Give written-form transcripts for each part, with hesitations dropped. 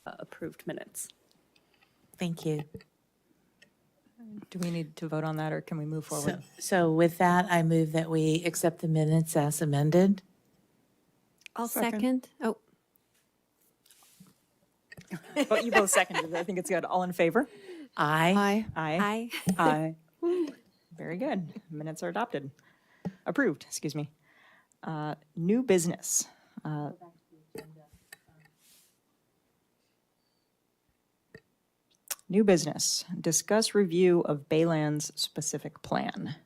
approved minutes. Thank you. Do we need to vote on that, or can we move forward? So with that, I move that we accept the minutes as amended. I'll second. Oh, But you both seconded it. I think it's good. All in favor? Aye. Aye. aye. Aye. Very good. Minutes are adopted. Approved, excuse me. New business. New business. Discuss review of Baylands specific plan.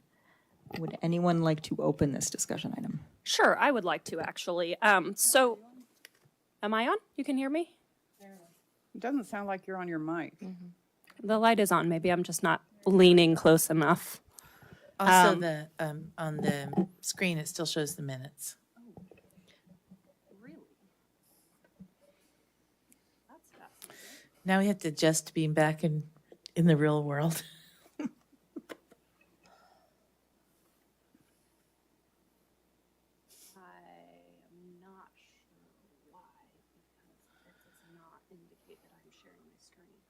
Would anyone like to open this discussion item? Sure, I would like to actually. So, am I on? You can hear me? It doesn't sound like you're on your mic. The light is on. Maybe I'm just not leaning close enough. Also, on the screen, it still shows the minutes. Really? That's fascinating. Now we have to adjust to being back in the real world. I am not sure why, because it does not indicate that I'm sharing my screen.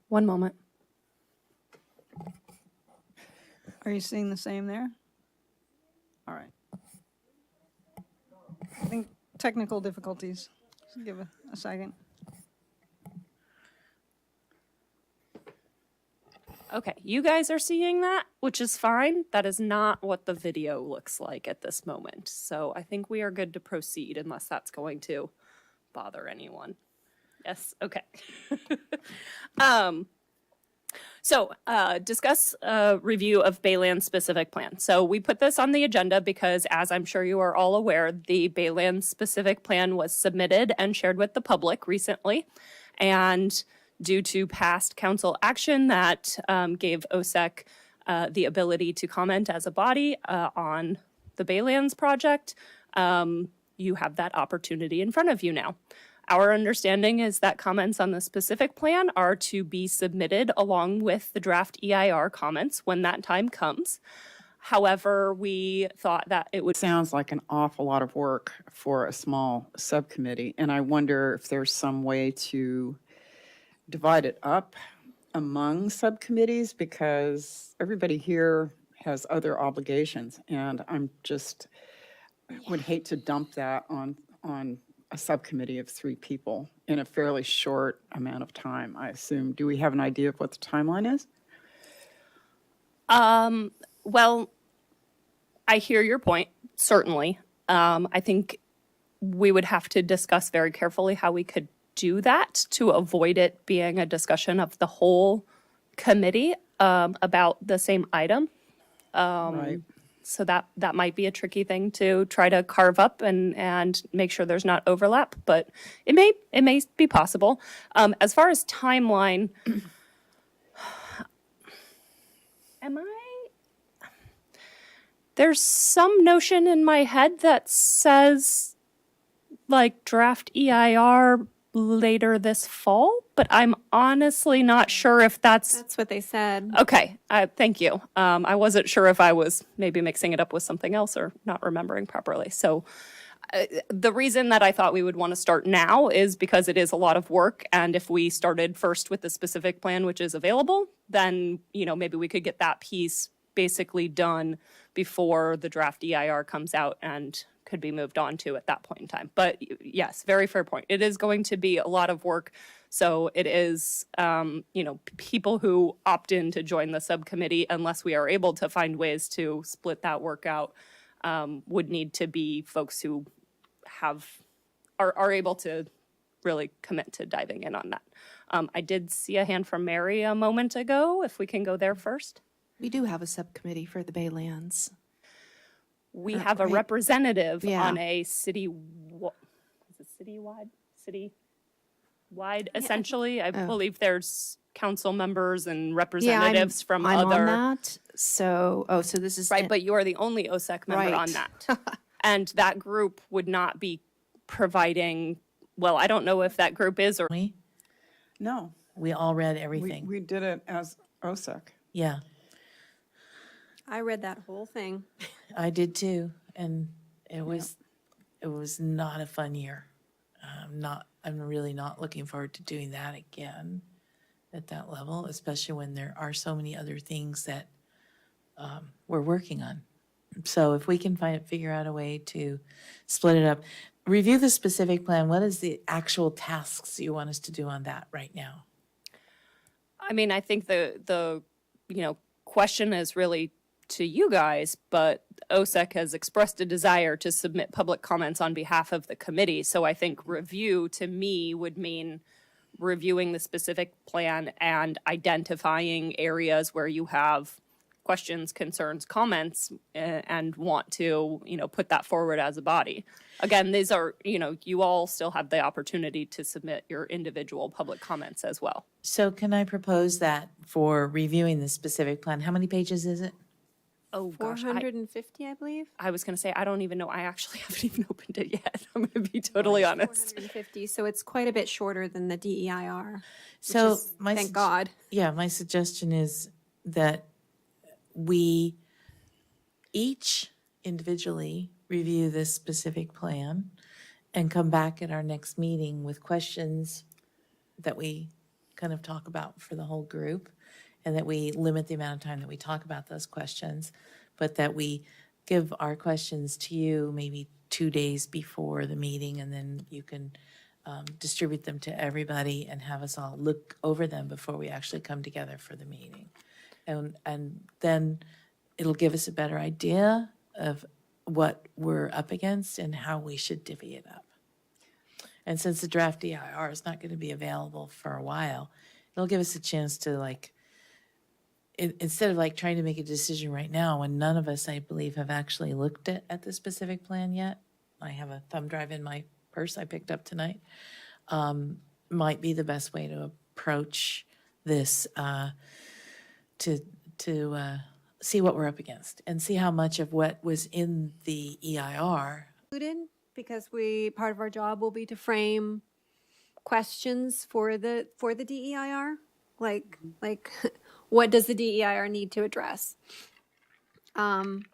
One moment. Are you seeing the same there? All right. I think technical difficulties. Just give a second. Okay, you guys are seeing that, which is fine. That is not what the video looks like at this moment. So I think we are good to proceed unless that's going to bother anyone. Yes, okay. Discuss a review of Baylands specific plan. So we put this on the agenda because, as I'm sure you are all aware, the Baylands specific plan was submitted and shared with the public recently. And due to past council action that gave OSEC the ability to comment as a body on the Baylands project, you have that opportunity in front of you now. Our understanding is that comments on the specific plan are to be submitted along with the draft EIR comments when that time comes. However, we thought that it would. Sounds like an awful lot of work for a small subcommittee, and I wonder if there's some way to divide it up among subcommittees, because everybody here has other obligations, and I'm just would hate to dump that on a subcommittee of 3 people in a fairly short amount of time, I assume. Do we have an idea of what the timeline is? Well, I hear your point, certainly. I think we would have to discuss very carefully how we could do that to avoid it being a discussion of the whole committee about the same item. Right. So that might be a tricky thing to try to carve up and make sure there's not overlap, but it may be possible. As far as timeline, there's some notion in my head that says like draft EIR later this fall, but I'm honestly not sure if That's what they said. okay. Thank you. I wasn't sure if I was maybe mixing it up with something else or not remembering properly. So the reason that I thought we would want to start now is because it is a lot of work. And if we started first with the specific plan, which is available, then, maybe we could get that piece basically done before the draft EIR comes out and could be moved on to at that point in time. But yes, very fair point. It is going to be a lot of work. So it is, people who opt in to join the subcommittee, unless we are able to find ways to split that work out, would need to be folks who are able to really commit to diving in on that. I did see a hand from Mary a moment ago, if we can go there first. We do have a subcommittee for the Baylands. We have a representative Yeah. on a citywide, essentially. I believe there's council members and Yeah, representatives from I'm other. on that. So, so this is Right, but you are the only OSEC member on Right. that. And that group would not be providing, well, I don't know if that group is or. No, We all read we, everything. we did it as OSEC. Yeah, I read that whole thing. I did too. And it was not a fun year. I'm really not looking forward to doing that again at that level, especially when there are so many other things that we're working on. So if we can figure out a way to split it up, review the specific plan. What is the actual tasks you want us to do on that right now? I mean, I think the question is really to you guys, but OSEC has expressed a desire to submit public comments on behalf of the committee. So I think review to me would mean reviewing the specific plan and identifying areas where you have questions, concerns, comments, and want to, put that forward as a body. Again, these are, you all still have the opportunity to submit your individual public comments as well. So can I propose that for reviewing the specific plan? How many pages is it? Oh, gosh. 450, I believe. I was going to say, I don't even know. I actually haven't even opened it yet. I'm going to be totally honest. 450, so it's quite a bit shorter than the DEIR. So is, thank God. Yeah, my suggestion is that we each individually review this specific plan and come back at our next meeting with questions that we kind of talk about for the whole group, and that we limit the amount of time that we talk about those questions, but that we give our questions to you maybe 2 days before the meeting, and then you can distribute them to everybody and have us all look over them before we actually come together for the meeting. And then it'll give us a better idea of what we're up against and how we should divvy it up. And since the draft DIR is not going to be available for a while, it'll give us a chance to instead of trying to make a decision right now when none of us, I believe, have actually looked at the specific plan yet. I have a thumb drive in my purse I picked up tonight. Might be the best way to approach this to see what we're up against and see how much of what was in the EIR. Included, because part of our job will be to frame questions for the DEIR, like what does the DEIR need to address? And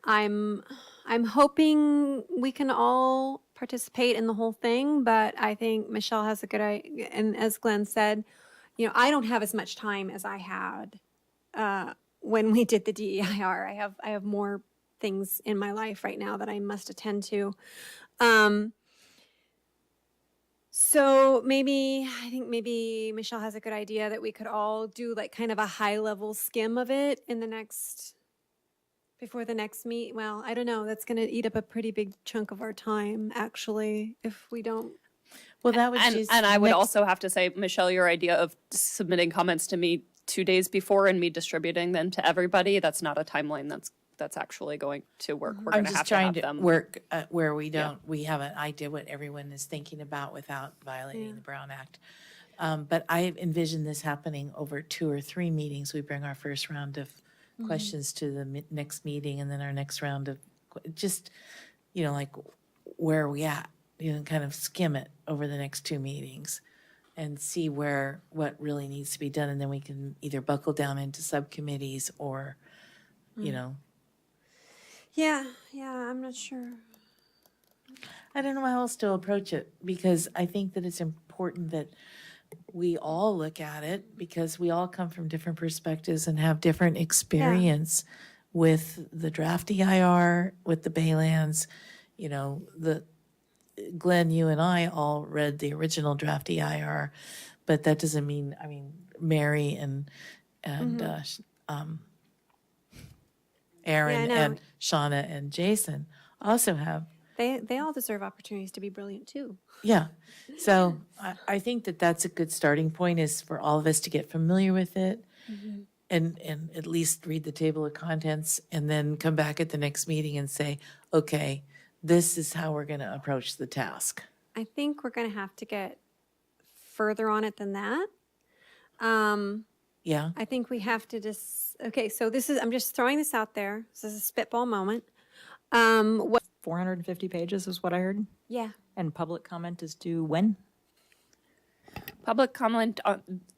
I'm hoping we can all participate in the whole thing, but I think Michelle has a good idea. And as Glenn said, I don't have as much time as I had when we did the DEIR. I have more things in my life right now that I must attend to. So I think maybe Michelle has a good idea that we could all do kind of a high level skim of it before the next meet. Well, I don't know. That's going to eat up a pretty big chunk of our time, actually, if we don't. Well, that was And I would also have to say, Michelle, your idea of submitting comments to me 2 days before and me distributing them to everybody, that's not a timeline that's actually going to work. We're I'm going to have just to trying have to them. work where we have an idea what everyone is thinking about without violating the Brown Act. But I envision this happening over 2 or 3 meetings. We bring our first round of questions to the next meeting, and then our next round of just, where are we at? Kind of skim it over the next 2 meetings and see what really needs to be done. And then we can either buckle down into subcommittees or, Yeah, I'm not sure. I don't know how else to approach it, because I think that it's important that we all look at it, because we all come from different perspectives and have different experience with the draft EIR, with the Baylands. Glenn, you and I all read the original draft EIR, but that doesn't mean, Mary and Aaron and Shauna and Jason also have. They all deserve opportunities to be brilliant too. Yeah. So I think that that's a good starting point, is for all of us to get familiar with it and at least read the table of contents, and then come back at the next meeting and say, okay, this is how we're going to approach the task. I think we're going to have to get further on it than that. Yeah, I think we have to okay, so I'm just throwing this out there. This is a spitball moment. What, 450 pages is what I heard. yeah. And public comment is due when? Public comment,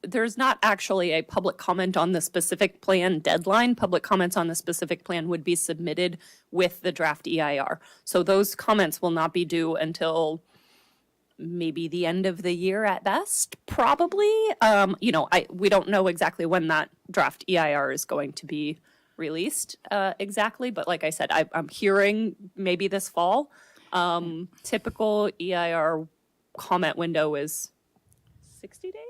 there's not actually a public comment on the specific plan deadline. Public comments on the specific plan would be submitted with the draft EIR. So those comments will not be due until maybe the end of the year at best, probably. We don't know exactly when that draft EIR is going to be released exactly, but like I said, I'm hearing maybe this fall. Typical EIR comment window is 60 days?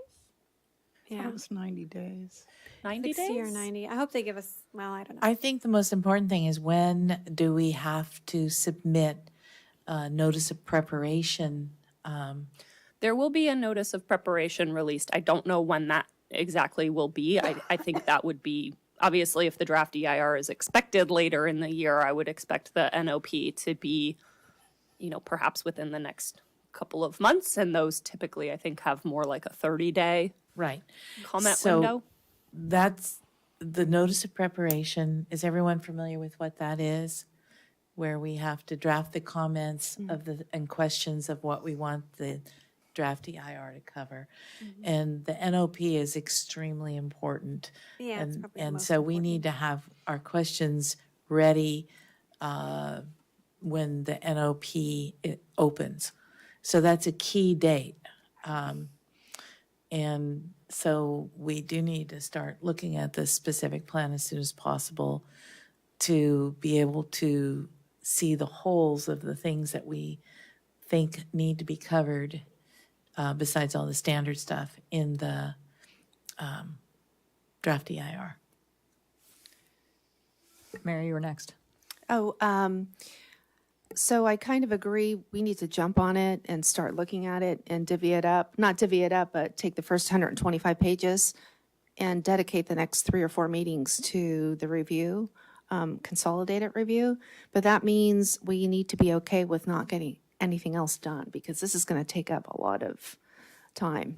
Yeah. It was 90 days. 90 60 or days? 90. I hope they give us, well, I don't know. I think the most important thing is when do we have to submit a notice of preparation? There will be a notice of preparation released. I don't know when that exactly will be. I think that would be, obviously, if the draft EIR is expected later in the year, I would expect the NOP to be, perhaps within the next couple of months. And those typically, I think, have more like a 30-day Right. comment So window. that's the notice of preparation. Is everyone familiar with what that is? Where we have to draft the comments and questions of what we want the draft EIR to cover. And the NOP is extremely important. Yeah, it's And, probably the and most so we important. need to have our questions ready when the NOP opens. So that's a key date. And so we do need to start looking at the specific plan as soon as possible to be able to see the holes of the things that we think need to be covered, besides all the standard stuff in the draft EIR. Mary, you were next. So I kind of agree, we need to jump on it and start looking at it and divvy it up, not divvy it up, but take the first 125 pages and dedicate the next 3 or 4 meetings to the review, consolidated review. But that means we need to be okay with not getting anything else done because this is going to take up a lot of time.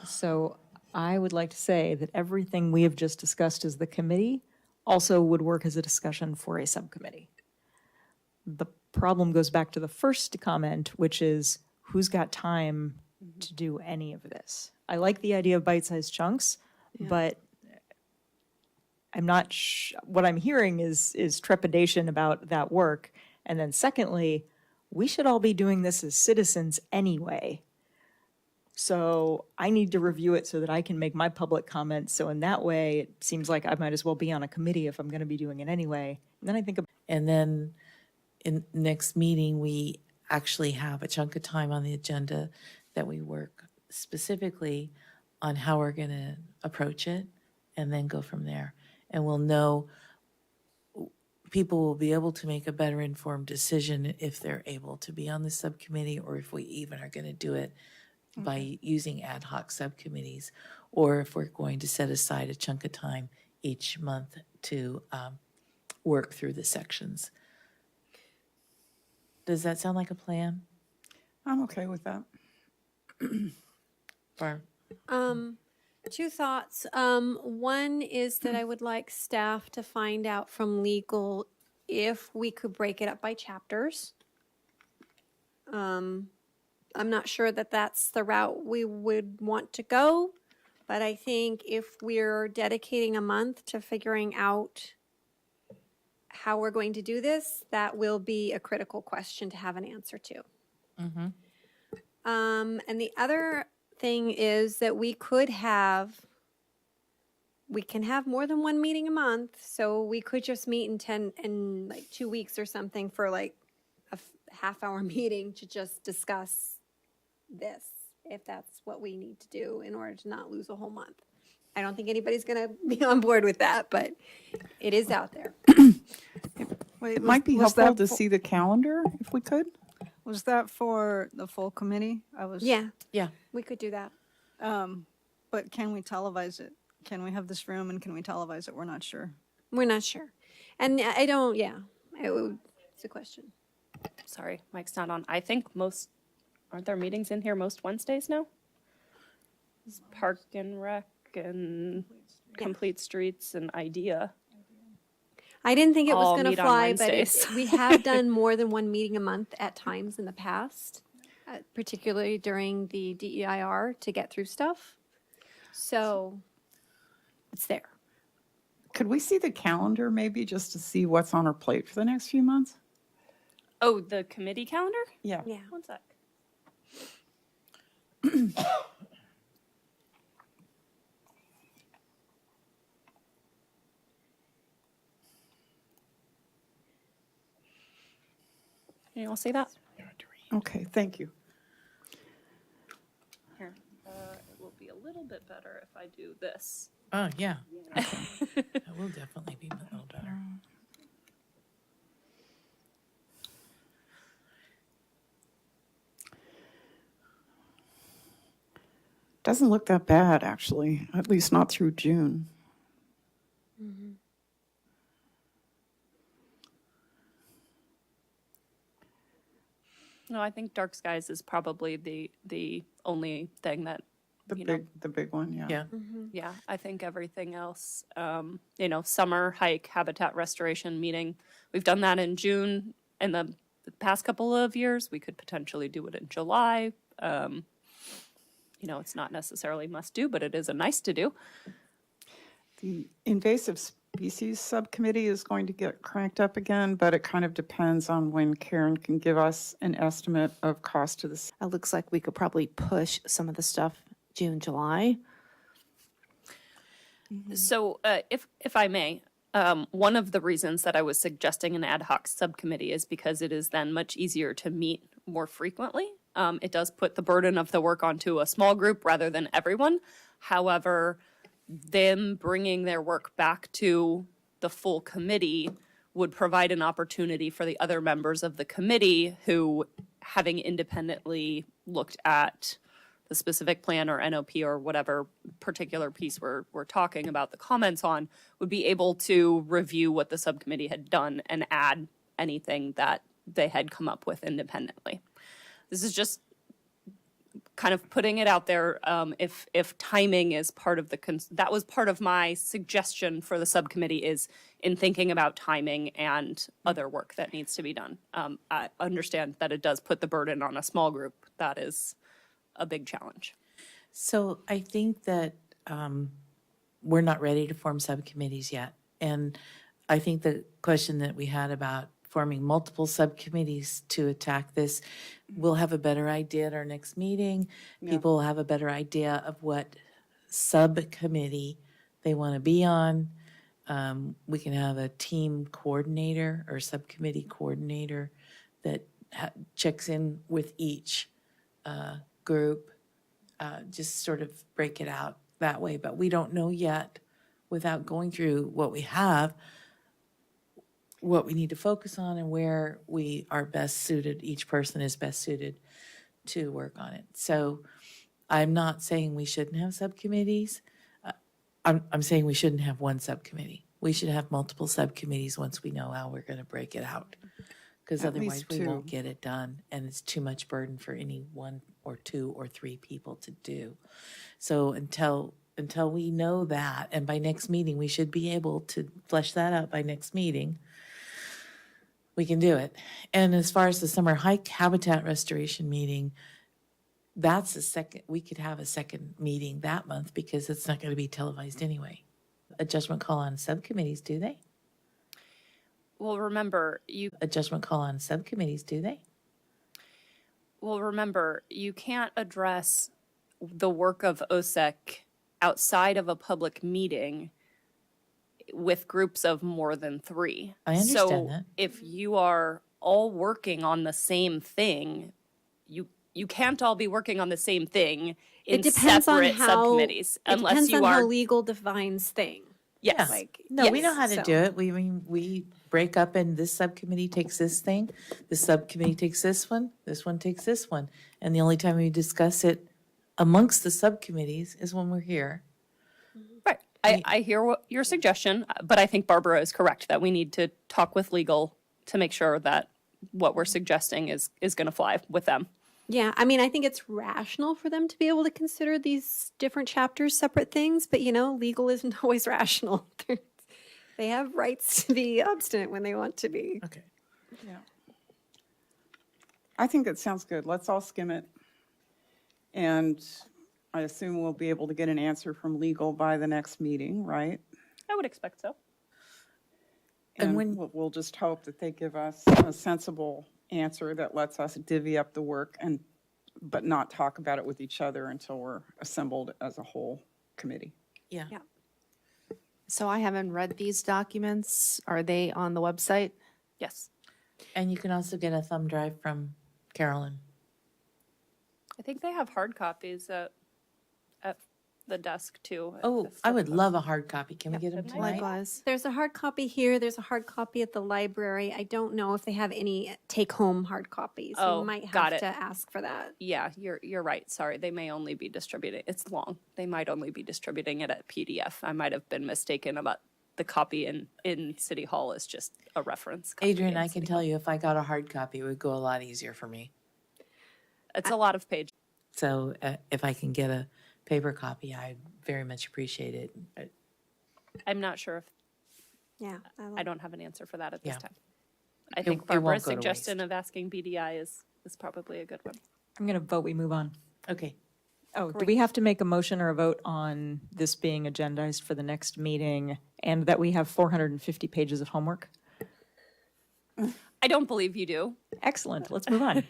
So I would like to say that everything we have just discussed as the committee also would work as a discussion for a subcommittee. The problem goes back to the first comment, which is who's got time to do any of this? I like the idea of bite-sized chunks, but I'm not, what I'm hearing is trepidation about that work. And then secondly, we should all be doing this as citizens anyway. So I need to review it so that I can make my public comments. So in that way, it seems like I might as well be on a committee if I'm going to be doing it anyway. And then I think, And then in next meeting, we actually have a chunk of time on the agenda that we work specifically on how we're going to approach it and then go from there. And we'll know, people will be able to make a better informed decision if they're able to be on the subcommittee or if we even are going to do it by using ad hoc subcommittees, or if we're going to set aside a chunk of time each month to work through the sections. Does that sound like a plan, I'm okay with that. Barb? 2 thoughts. One is that I would like staff to find out from legal if we could break it up by chapters. I'm not sure that that's the route we would want to go, but I think if we're dedicating a month to figuring out how we're going to do this, that will be a critical question to have an answer to. And the other thing is that we can have more than 1 meeting a month, so we could just meet in like 2 weeks or something for like a half-hour meeting to just discuss this, if that's what we need to do in order to not lose a whole month. I don't think anybody's going to be on board with that, but it is out there. It might be was helpful that to see the calendar if we could. Was that for the full committee? Yeah, Yeah. we could do that. But can we televise it? Can we have this room and can we televise it? We're not sure. We're not sure. And it's a question. Sorry, mic's not on. I think aren't there meetings in here most Wednesdays now? Park and Rec and Complete Streets and IDEA. I didn't think it was All going to meet on fly, but Wednesdays. we have done more than one meeting a month at times in the past, particularly during the DEIR to get through stuff. So it's there. Could we see the calendar maybe just to see what's on our plate for the next few months? Oh, the committee calendar? Yeah. Yeah. One sec. Can you all see that? Okay, thank you. Here, it will be a little bit better if I do this. Oh, yeah. That will definitely be a little better. Doesn't look that bad, actually, at least not through June. No, I think dark skies is probably the only thing that, you know, The big one, yeah. Yeah. yeah, I think everything else, you know, summer hike, habitat restoration meeting. We've done that in June. In the past couple of years, we could potentially do it in July. You know, it's not necessarily must do, but it is a nice to do. The invasive species subcommittee is going to get cranked up again, but it kind of depends on when Karen can give us an estimate of cost to this. It looks like we could probably push some of the stuff June, July. So, if I may, one of the reasons that I was suggesting an ad hoc subcommittee is because it is then much easier to meet more frequently. It does put the burden of the work onto a small group rather than everyone. However, them bringing their work back to the full committee would provide an opportunity for the other members of the committee who, having independently looked at the specific plan or NOP or whatever particular piece we're talking about the comments on, would be able to review what the subcommittee had done and add anything that they had come up with independently. This is just kind of putting it out there. If timing is part of that was part of my suggestion for the subcommittee, is in thinking about timing and other work that needs to be done. I understand that it does put the burden on a small group. That is a big challenge. So I think that we're not ready to form subcommittees yet. And I think the question that we had about forming multiple subcommittees to attack this, we'll have a better idea at our next meeting. People will have a better idea of what subcommittee they want to be on. We can have a team coordinator or subcommittee coordinator that checks in with each group, just sort of break it out that way. But we don't know yet, without going through what we have, what we need to focus on and where we are best suited, each person is best suited to work on it. So I'm not saying we shouldn't have subcommittees. I'm saying we shouldn't have one subcommittee. We should have multiple subcommittees once we know how we're going to break it out. Because At otherwise least we two. won't get it done, and it's too much burden for any one or two or three people to do. So until we know that, and by next meeting, we should be able to flesh that out by next meeting, we can do it. And as far as the summer hike habitat restoration meeting, that's we could have a second meeting that month because it's not going to be televised anyway. A judgment call on subcommittees, do they? Well, remember, A judgment call on subcommittees, do they? you can't address the work of OSEC outside of a public meeting with groups of more than 3. I understand so that. If you are all working on the same thing, you can't all be working on the same thing in It depends on separate how subcommittees it unless depends you on are how legal defines thing. yes. Like No, we know Yes, how to so- do it. We break up and this subcommittee takes this thing, this subcommittee takes this one takes this one. And the only time we discuss it amongst the subcommittees is when we're here. Right. I hear your suggestion, but I think Barbara is correct that we need to talk with legal to make sure that what we're suggesting is going to fly with them. Yeah, I mean, I think it's rational for them to be able to consider these different chapters separate things, but legal isn't always rational. They have rights to be obstinate when they want to be. Okay. Yeah. I think that sounds good. Let's all skim it. And I assume we'll be able to get an answer from legal by the next meeting, right? I would expect so. And And when- we'll just hope that they give us a sensible answer that lets us divvy up the work but not talk about it with each other until we're assembled as a whole committee. Yeah. Yeah. So I haven't read these documents. Are they on the website? Yes. And you can also get a thumb drive from Carolyn. I think they have hard copies at the desk too. Oh, if I would folks- love a hard copy. Can we get them Good night. tonight? Likewise. There's a hard copy here. There's a hard copy at the library. I don't know if they have any take-home hard copies. Oh, You might got have it. to ask for that. Yeah, you're right. Sorry, they may only be distributing. It's long. They might only be distributing it at PDF. I might have been mistaken about the copy in City Hall is just a reference. Copy Adrian, in I can City tell Hall. you if I got a hard copy, it would go a lot easier for me. It's a lot of pages. So if I can get a paper copy, I very much appreciate it. I'm not sure if Yeah. I don't have an answer for that at this Yeah. time. I It think won't Barbara's go to suggestion waste. of asking BDI is probably a good one. I'm going to vote we move on. Okay. Oh, do we have to make a motion or a vote on this being agendized for the next meeting and that we have 450 pages of homework? I don't believe you do. Excellent, let's move on.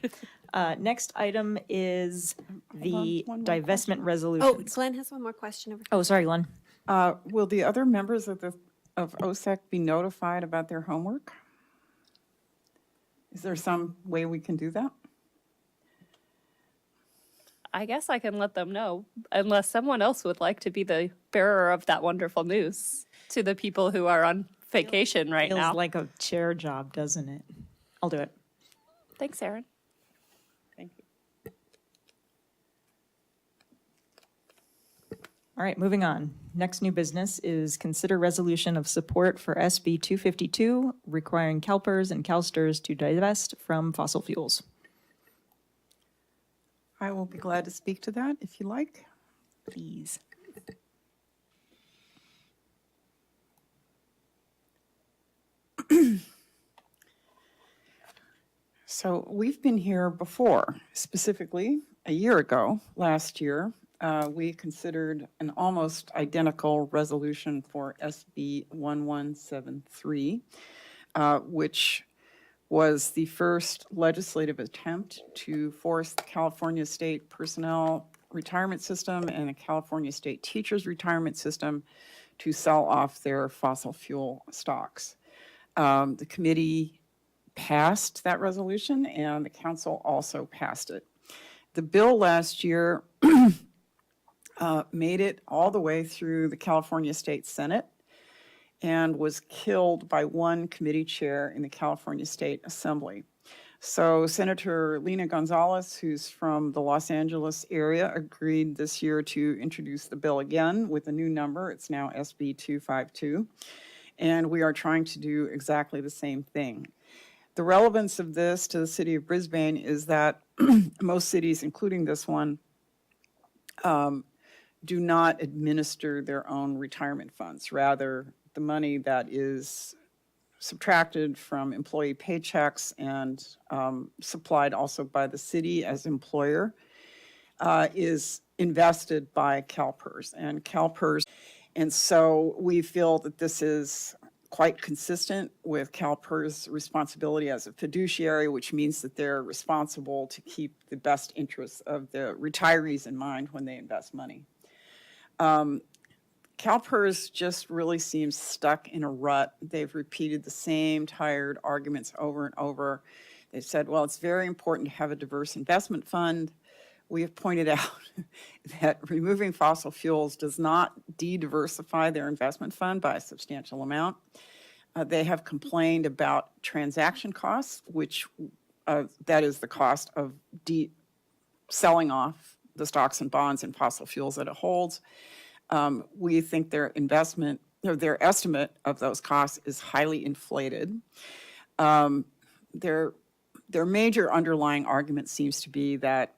Next item is the one more divestment Oh, resolution. Glenn has one more question over here. Oh, sorry, Len. Will the other members of OSEC be notified about their homework? Is there some way we can do that? I guess I can let them know, unless someone else would like to be the bearer of that wonderful news to the people who are on vacation right Feels now. like a chair job, doesn't it? I'll do it. Thanks, Aaron. Thank you. All right, moving on. Next new business is consider resolution of support for SB 252, requiring CalPERS and CalSTRS to divest from fossil fuels. I will be glad to speak to that if you like. Please. So we've been here before, specifically a year ago, last year. We considered an almost identical resolution for SB 1173, which was the first legislative attempt to force the California State Personnel Retirement System and the California State Teachers Retirement System to sell off their fossil fuel stocks. The committee passed that resolution, and the council also passed it. The bill last year made it all the way through the California State Senate and was killed by one committee chair in the California State Assembly. So Senator Lena Gonzalez, who's from the Los Angeles area, agreed this year to introduce the bill again with a new number. It's now SB 252. And we are trying to do exactly the same thing. The relevance of this to the city of Brisbane is that most cities, including this one, do not administer their own retirement funds. Rather, the money that is subtracted from employee paychecks and supplied also by the city as employer is invested by CalPERS and CalPERS. And so we feel that this is quite consistent with CalPERS' responsibility as a fiduciary, which means that they're responsible to keep the best interests of the retirees in mind when they invest money. CalPERS just really seems stuck in a rut. They've repeated the same tired arguments over and over. They've said, well, it's very important to have a diverse investment fund. We have pointed out that removing fossil fuels does not de-diversify their investment fund by a substantial amount. They have complained about transaction costs, which that is the cost of selling off the stocks and bonds and fossil fuels that it holds. We think their investment, or their estimate of those costs is highly inflated. They their major underlying argument seems to be that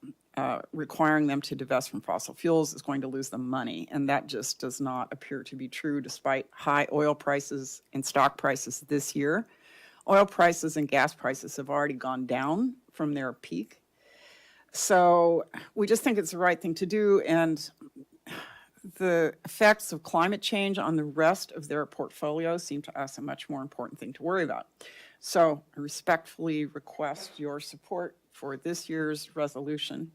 requiring them to divest from fossil fuels is going to lose them money. And that just does not appear to be true despite high oil prices and stock prices this year. Oil prices and gas prices have already gone down from their peak. So we just think it's the right thing to do. And the effects of climate change on the rest of their portfolio seem to us a much more important thing to worry about. So I respectfully request your support for this year's resolution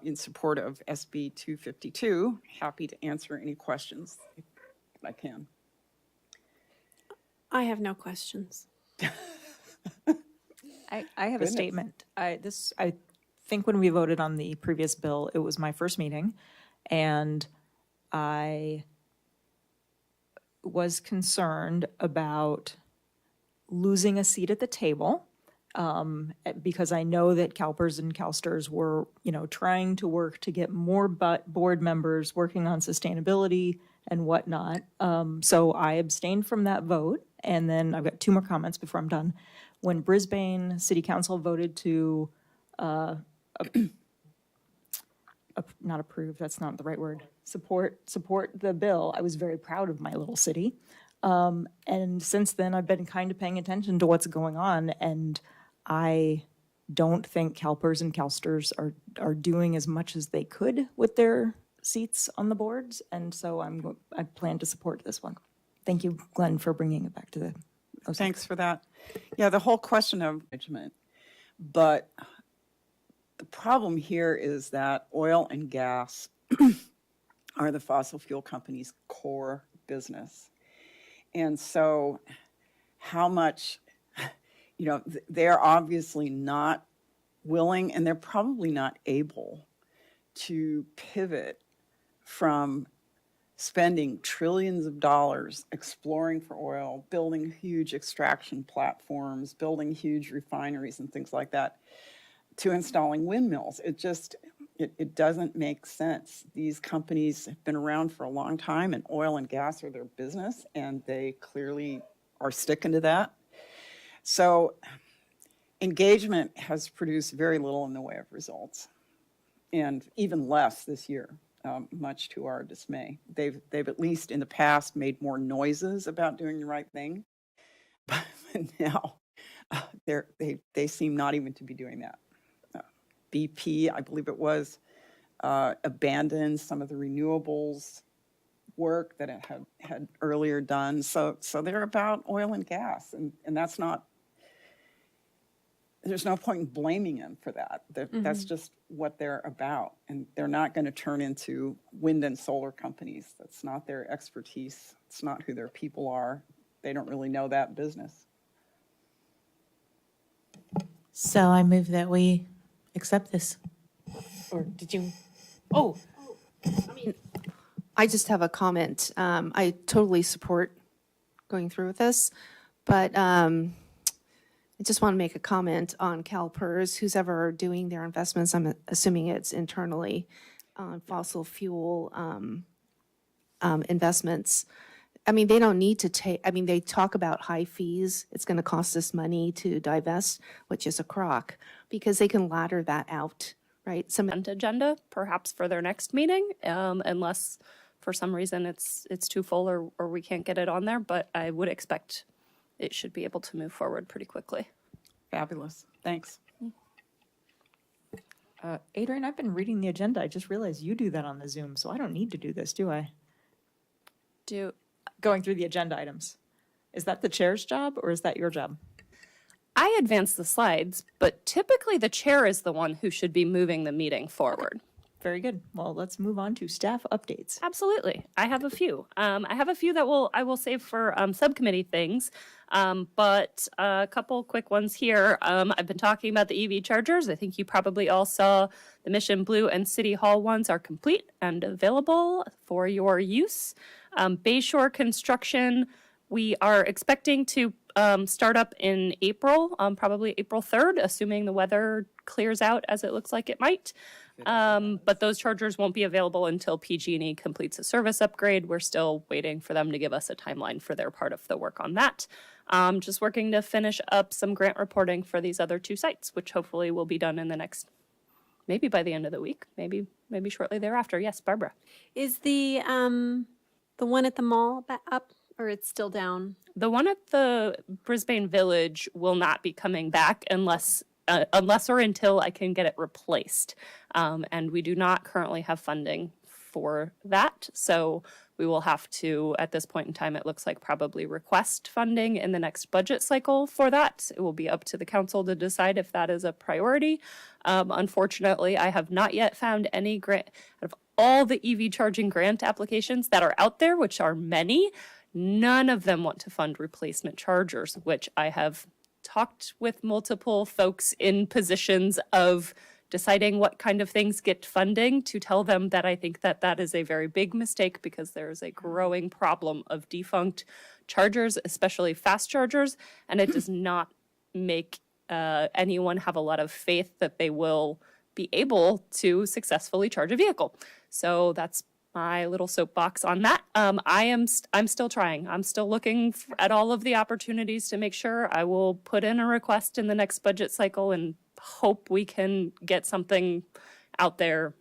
in support of SB 252. Happy to answer any questions if I can. I have no questions. I have a statement. I think when we voted on the previous bill, it was my first meeting, and I was concerned about losing a seat at the table, because I know that CalPERS and CalSTRS were, trying to work to get more board members working on sustainability and whatnot. So I abstained from that vote. And then I've got two more comments before I'm done. When Brisbane City Council voted to, not approve, that's not the right word, support the bill, I was very proud of my little city. And since then, I've been kind of paying attention to what's going on, and I don't think CalPERS and CalSTRS are doing as much as they could with their seats on the boards, and so I plan to support this one. Thank you, Glenn, for bringing it back to the OSEC. Thanks for that. Yeah, the whole question of management, but the problem here is that oil and gas are the fossil fuel companies' core business. And so how much, they're obviously not willing, and they're probably not able to pivot from spending trillions of dollars exploring for oil, building huge extraction platforms, building huge refineries and things like that, to installing windmills. It doesn't make sense. These companies have been around for a long time, and oil and gas are their business, and they clearly are sticking to that. So engagement has produced very little in the way of results, and even less this year, much to our dismay. They've at least in the past made more noises about doing the right thing, but now they seem not even to be doing that. BP, I believe it was, abandoned some of the renewables work that it had earlier done. So they're about oil and gas, and that's not, there's no point in blaming them for that. That's just what they're about, and they're not going to turn into wind and solar companies. That's not their expertise. It's not who their people are. They don't really know that business. So I move that we accept this. Or did you? Oh, I just have a comment. I totally support going through with this, but I just want to make a comment on CalPERS, who's ever doing their investments. I'm assuming it's internally on fossil fuel investments. I mean, they don't need to take, they talk about high fees. It's going to cost us money to divest, which is a crock, because they can ladder that out, right? Agenda, perhaps for their next meeting, unless for some reason it's too full or we can't get it on there, but I would expect it should be able to move forward pretty quickly. Fabulous. Thanks. Adrian, I've been reading the agenda. I just realized you do that on the Zoom, so I don't need to do this, do I? Going through the agenda items. Is that the chair's job or is that your job? I advance the slides, but typically the chair is the one who should be moving the meeting forward. Very good. Well, let's move on to staff updates. Absolutely. I have a few. I have a few that I will save for subcommittee things, but a couple quick ones here. I've been talking about the EV chargers. I think you probably all saw the Mission Blue and City Hall ones are complete and available for your use. Bayshore construction We are expecting to start up in April, probably April 3rd, assuming the weather clears out as it looks like it might. But those chargers won't be available until PG&E completes a service upgrade. We're still waiting for them to give us a timeline for their part of the work on that. Just working to finish up some grant reporting for these other 2 sites, which hopefully will be done in the next, maybe by the end of the week, maybe shortly thereafter. Yes, Barbara. Is the one at the mall up, or it's still down? The one at the Brisbane Village will not be coming back unless or until I can get it replaced. And we do not currently have funding for that. So we will have to, at this point in time, it looks like probably request funding in the next budget cycle for that. It will be up to the council to decide if that is a priority. Unfortunately, I have not yet found any grant out of all the EV charging grant applications that are out there, which are many. None of them want to fund replacement chargers, which I have talked with multiple folks in positions of deciding what kind of things get funding to tell them that I think that that is a very big mistake because there is a growing problem of defunct chargers, especially fast chargers, and it does not make anyone have a lot of faith that they will be able to successfully charge a vehicle. So that's my little soapbox on that. I'm still trying. I'm still looking at all of the opportunities to make sure. I will put in a request in the next budget cycle and hope we can get something out there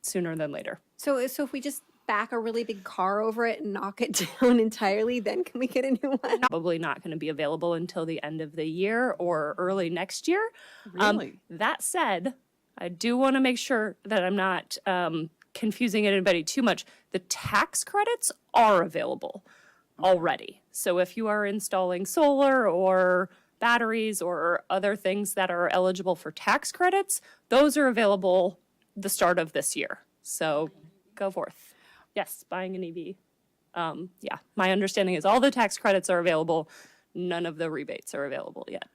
sooner than later. So if we just back a really big car over it and knock it down entirely, then can we get a new one? Probably not going to be available until the end of the year or early next year. Really? That said, I do want to make sure that I'm not confusing anybody too much. The tax credits are available already. So if you are installing solar or batteries or other things that are eligible for tax credits, those are available the start of this year. So go forth. Yes, buying an EV. Yeah, my understanding is all the tax credits are available. None of the rebates are available yet.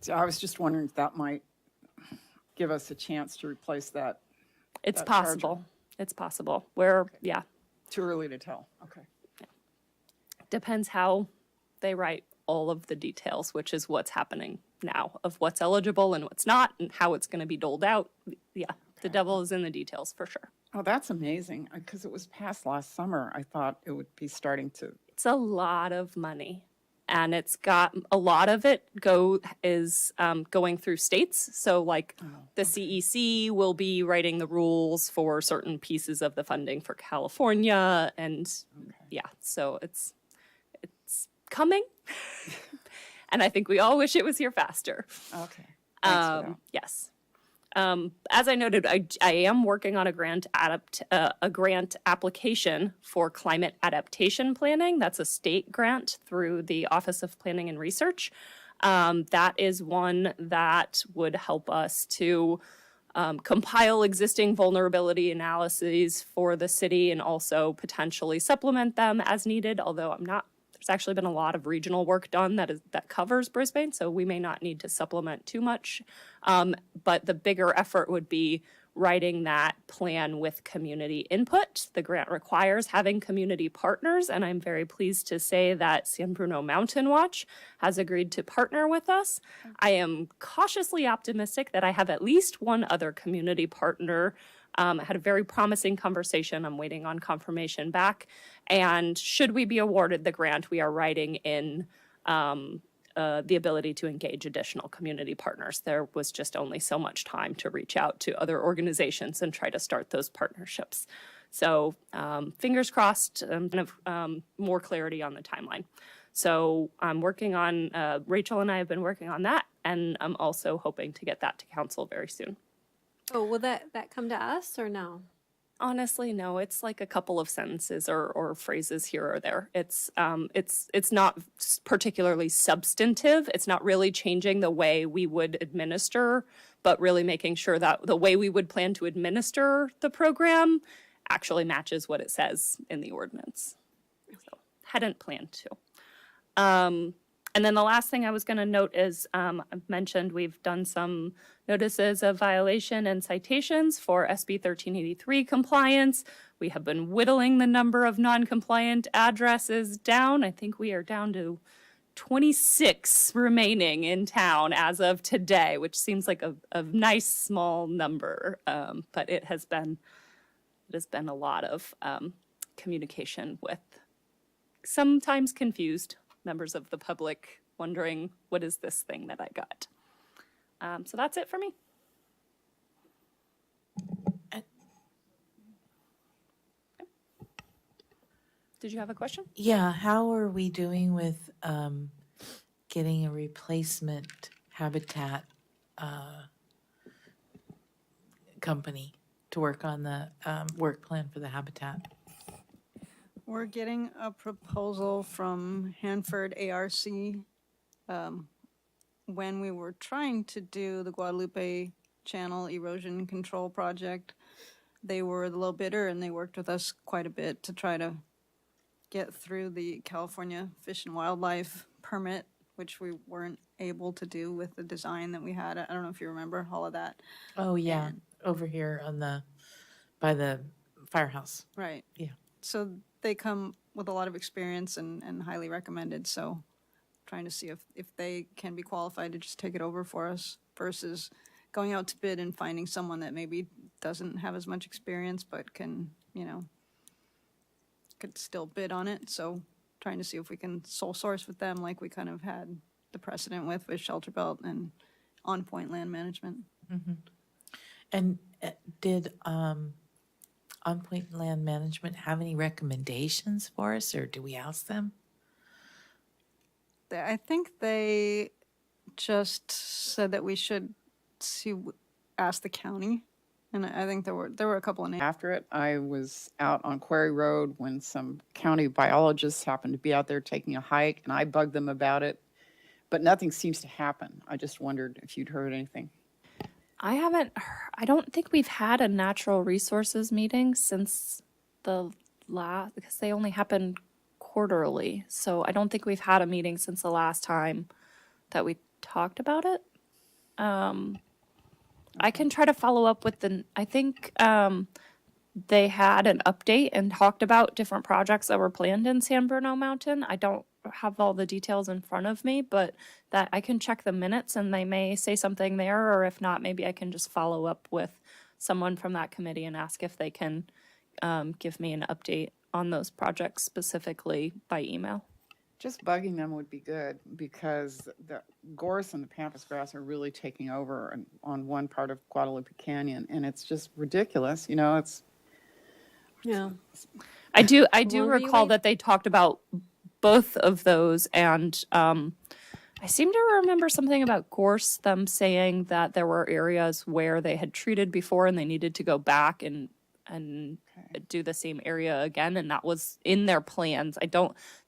So I was just wondering if that might give us a chance to replace that. It's that charger. possible. It's possible. Yeah, Too early to tell. Okay. depends how they write all of the details, which is what's happening now of what's eligible and what's not and how it's going to be doled out. Yeah, the devil is in the details for sure. Oh, that's amazing. Because it was passed last summer. I thought it would be starting to. It's a lot of money. And it's got a lot of it going through states. So like the CEC will be writing the rules for certain pieces of the funding for California. And yeah, so it's coming. And I think we all wish it was here faster. Okay. Thanks for that. Yes. As I noted, I am working on a grant application for climate adaptation planning. That's a state grant through the Office of Planning and Research. That is one that would help us to compile existing vulnerability analyses for the city and also potentially supplement them as needed, although there's actually been a lot of regional work done that covers Brisbane, so we may not need to supplement too much. But the bigger effort would be writing that plan with community input. The grant requires having community partners, and I'm very pleased to say that San Bruno Mountain Watch has agreed to partner with us. I am cautiously optimistic that I have at least one other community partner. I had a very promising conversation. I'm waiting on confirmation back. And should we be awarded the grant, we are writing in the ability to engage additional community partners. There was just only so much time to reach out to other organizations and try to start those partnerships. So fingers crossed, more clarity on the timeline. So I'm working on, Rachel and I have been working on that, and I'm also hoping to get that to council very soon. Oh, will that come to us or no? Honestly, no. It's like a couple of sentences or phrases here or there. It's not particularly substantive. It's not really changing the way we would administer, but really making sure that the way we would plan to administer the program actually matches what it says in the ordinance. So, hadn't planned to. And then the last thing I was going to note is I've mentioned we've done some notices of violation and citations for SB 1383 compliance. We have been whittling the number of non-compliant addresses down. I think we are down to 26 remaining in town as of today, which seems like a nice small number, but it has been a lot of communication with sometimes confused members of the public wondering, what is this thing that I got? So that's it for me. Did you have a question? Yeah, how are we doing with getting a replacement habitat company to work on the work plan for the habitat? We're getting a proposal from Hanford ARC. When we were trying to do the Guadalupe Channel Erosion Control Project, they were the low bidder and they worked with us quite a bit to try to get through the California Fish and Wildlife permit, which we weren't able to do with the design that we had. I don't know if you remember all of that. Oh, yeah, over here on by the firehouse. Right. Yeah. So they come with a lot of experience and highly recommended, so trying to see if they can be qualified to just take it over for us versus going out to bid and finding someone that maybe doesn't have as much experience but can, could still bid on it. So trying to see if we can sole source with them like we kind of had the precedent with Shelter Belt and On Point Land Management. And did On Point Land Management have any recommendations for us, or do we ask them? I think they just said that we should ask the county, and I think there were a couple of names. After it, I was out on Quarry Road when some county biologists happened to be out there taking a hike, and I bugged them about it, but nothing seems to happen. I just wondered if you'd heard anything. I don't think we've had a natural resources meeting since because they only happen quarterly. So I don't think we've had a meeting since the last time that we talked about it. I can try to follow up with I think they had an update and talked about different projects that were planned in San Bruno Mountain. I don't have all the details in front of me, but that I can check the minutes and they may say something there, or if not, maybe I can just follow up with someone from that committee and ask if they can give me an update on those projects specifically by email. Just bugging them would be good because the gorse and the pampas grass are really taking over on one part of Guadalupe Canyon, and it's just ridiculous. It's Yeah. I do Well, recall really- that they talked about both of those, and I seem to remember something about gorse, them saying that there were areas where they had treated before and they needed to go back and do the same area again, and that was in their plans.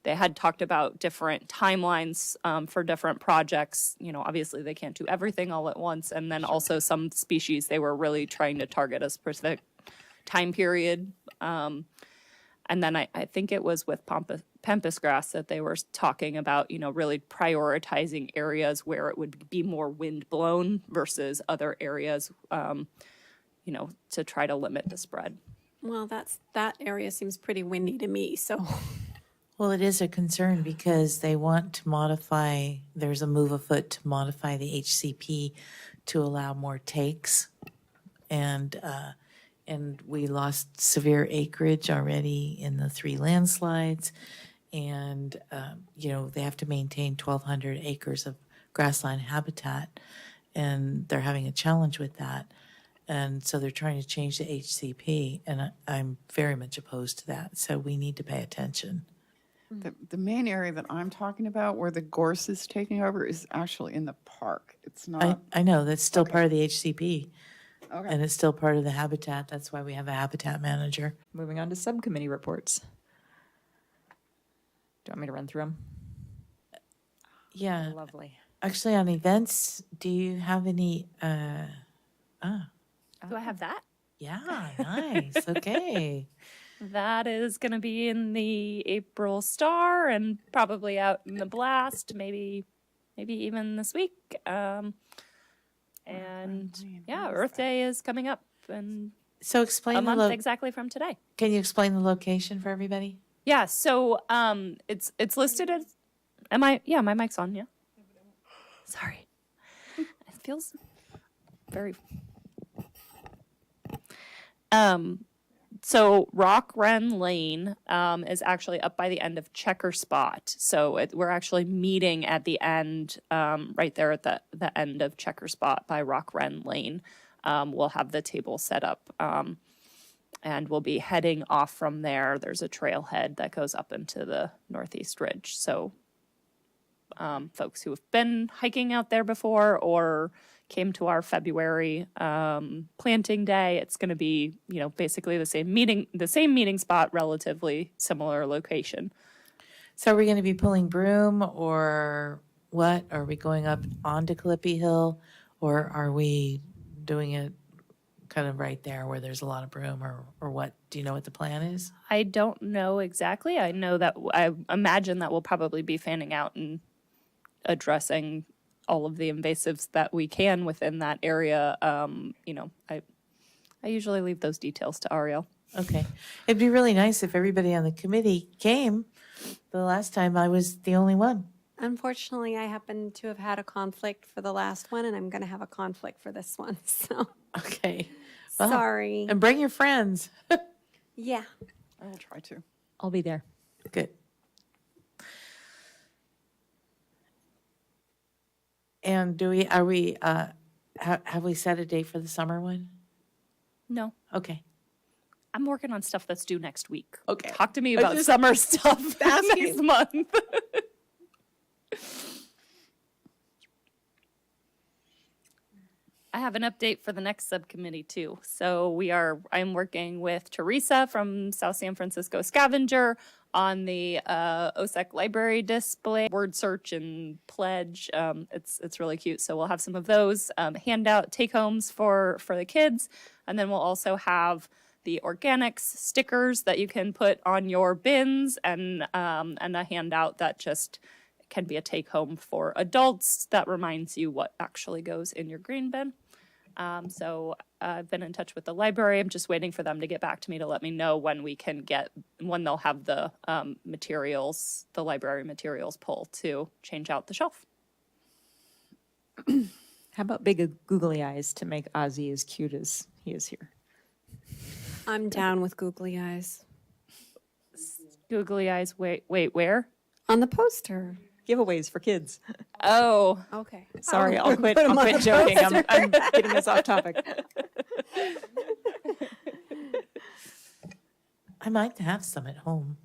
They had talked about different timelines for different projects. Obviously they can't do everything all at once, and then also some species they were really trying to target a specific time period. And then I think it was with pampas grass that they were talking about, really prioritizing areas where it would be more wind blown versus other areas, to try to limit the spread. Well, that area seems pretty windy to me, so. Well, it is a concern because they want to modify, there's a move afoot to modify the HCP to allow more takes. And we lost severe acreage already in the 3 landslides. And, they have to maintain 1,200 acres of grassland habitat. And they're having a challenge with that. And so they're trying to change the HCP. And I'm very much opposed to that. So we need to pay attention. the main area that I'm talking about where the gorse is taking over is actually in the park. It's not. I know, that's still part of the HCP. Okay. And it's still part of the habitat. That's why we have a habitat manager. Moving on to subcommittee reports. Do you want me to run through them? Yeah. Lovely. Actually, on events, do you have any, Do I have that? yeah, nice, okay. That is going to be in the April Star and probably out in the Blast, maybe even this week. And yeah, Earth Day is coming up in So a explain the month exactly from today. Can you explain the location for everybody? Yeah, so it's listed as my mic's on, yeah. Sorry. It feels very so Rock Wren Lane is actually up by the end of Checker Spot. So we're actually meeting at the end, right there at the end of Checker Spot by Rock Wren Lane. We'll have the table set up, and we'll be heading off from there. There's a trailhead that goes up into the Northeast Ridge. So folks who have been hiking out there before or came to our February planting day, it's going to be, basically the same meeting spot, relatively similar location. So are we going to be pulling broom or what? Are we going up onto Clippy Hill, or are we doing it kind of right there where there's a lot of broom, or what? Do you know what the plan is? I don't know exactly. I know that I imagine that we'll probably be fanning out and addressing all of the invasives that we can within that area. I usually leave those details to Ariel. Okay. It'd be really nice if everybody on the committee came. The last time I was the only one. Unfortunately, I happen to have had a conflict for the last one, and I'm going to have a conflict for this one. So Okay. Well, sorry. And bring your friends. Yeah. I will try to. I'll be there. Good. And have we set a date for the summer one? No, Okay. I'm working on stuff that's due next week. Okay. Talk to me about summer stuff next month. I have an update for the next subcommittee too. So I'm working with Teresa from South San Francisco Scavenger on the OSEC library display, word search and pledge. It's really cute. So we'll have some of those handout take-homes for the kids. And then we'll also have the organics stickers that you can put on your bins, and a handout that just can be a take-home for adults that reminds you what actually goes in your green bin. So I've been in touch with the library. I'm just waiting for them to get back to me to let me know when they'll have the materials, the library materials pull to change out the shelf. How about big googly eyes to make Ozzy as cute as he is here? I'm down with googly eyes. Googly eyes, wait, where? On the poster. Giveaways for kids. Oh, Okay. Sorry, I'll quit joking. I'm getting us off topic. I might have some at home.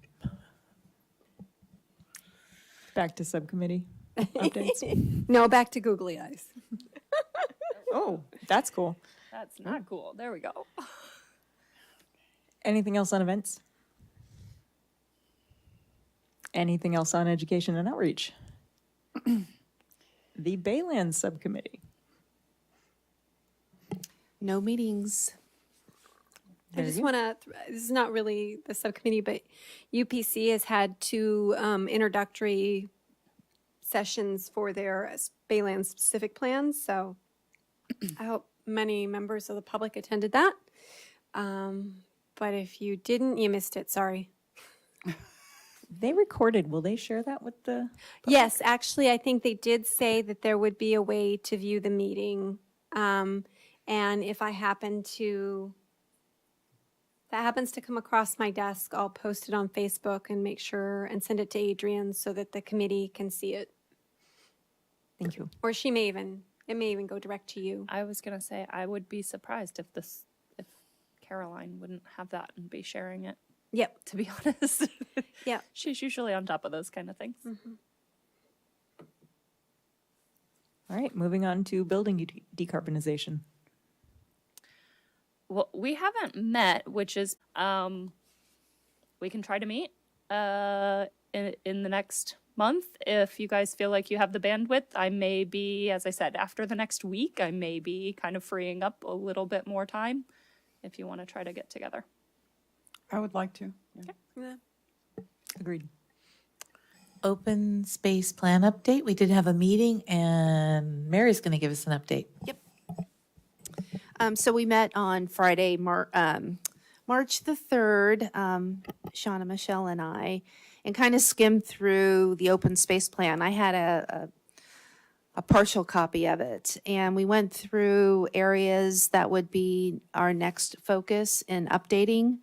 Back to subcommittee updates. No, back to googly eyes. Oh, that's cool. that's not cool. There we go. Anything else on events? Anything else on education and outreach? The Baylands Subcommittee. No meetings. I just want to, this is not really the subcommittee, but UPC has had 2 introductory sessions for their Baylands specific plans. So I hope many members of the public attended that. But if you didn't, you missed it. Sorry. They recorded. Will they share that with the? Yes, actually, I think they did say that there would be a way to view the meeting. And if that happens to come across my desk, I'll post it on Facebook and make sure and send it to Adrian so that the committee can see it. Thank you. Or it may even go direct to you. I was gonna say I would be surprised if Caroline wouldn't have that and be sharing it. Yep. To be honest, Yep. she's usually on top of those kind of things. All right, moving on to building decarbonization. Well, we haven't met, which is we can try to meet in the next month if you guys feel like you have the bandwidth. I may be, as I said, after the next week, I may be kind of freeing up a little bit more time if you want to try to get together. I would like to. Yeah. Agreed. Open space plan update. We did have a meeting and Mary's going to give us an update. So we met on Friday, March the 3rd, Shauna, Michelle, and I, and kind of skimmed through the open space plan. I had a partial copy of it, and we went through areas that would be our next focus in updating.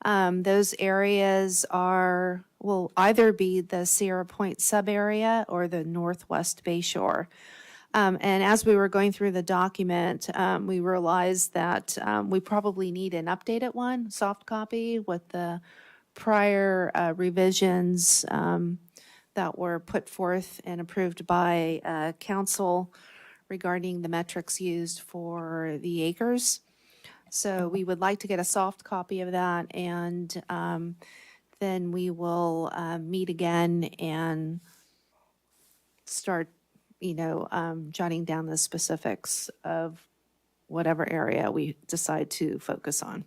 Those areas will either be the Sierra Point sub-area or the Northwest Bayshore. And as we were going through the document, we realized that we probably need an updated one, soft copy, with the prior revisions that were put forth and approved by council regarding the metrics used for the acres. So we would like to get a soft copy of that, and then we will meet again and start jotting down the specifics of whatever area we decide to focus on.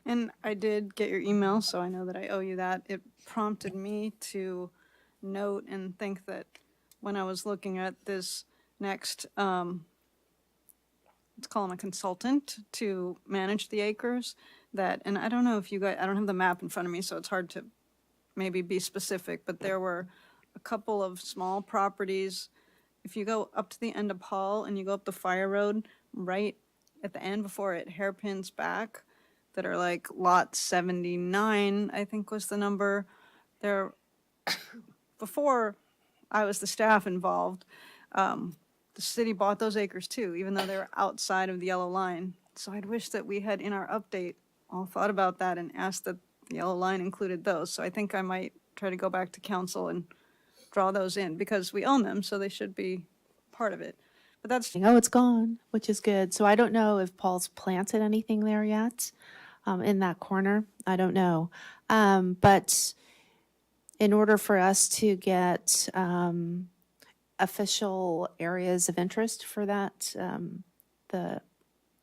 And I did get your email, so I know that I owe you that. It prompted me to note and think that when I was looking at this next, let's call him a consultant to manage the acres, that, and I don't know if you guys, I don't have the map in front of me, so it's hard to maybe be specific, but there were a couple of small properties. If you go up to the end of Paul and you go up the Fire Road, right at the end before it hairpins back, that are like lot 79, I think was the number. There, before I was the staff involved, the city bought those acres too, even though they were outside of the yellow line. So I'd wish that we had in our update all thought about that and asked that the yellow line included those. So I think I might try to go back to council and draw those in, because we own them, so they should be part of it. But that's, Oh, it's gone, which is good. So I don't know if Paul's planted anything there yet, in that corner. I don't know. But in order for us to get official areas of interest for that, the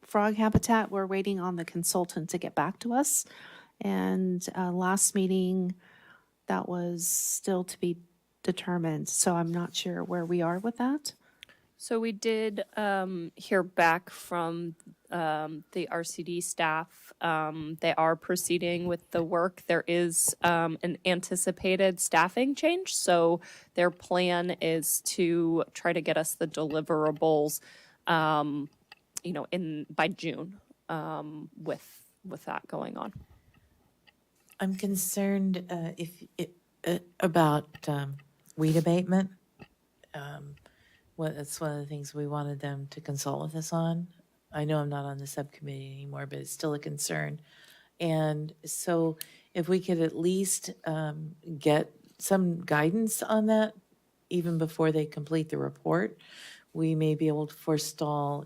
frog habitat, we're waiting on the consultant to get back to us. And last meeting, that was still to be determined. So I'm not sure where we are with that. So we did hear back from the RCD staff. They are proceeding with the work. There is an anticipated staffing change, so their plan is to try to get us the deliverables, by June, with that going on. I'm concerned about weed abatement. That's one of the things we wanted them to consult with us on. I know I'm not on the subcommittee anymore, but it's still a concern. And so if we could at least get some guidance on that, even before they complete the report, we may be able to forestall,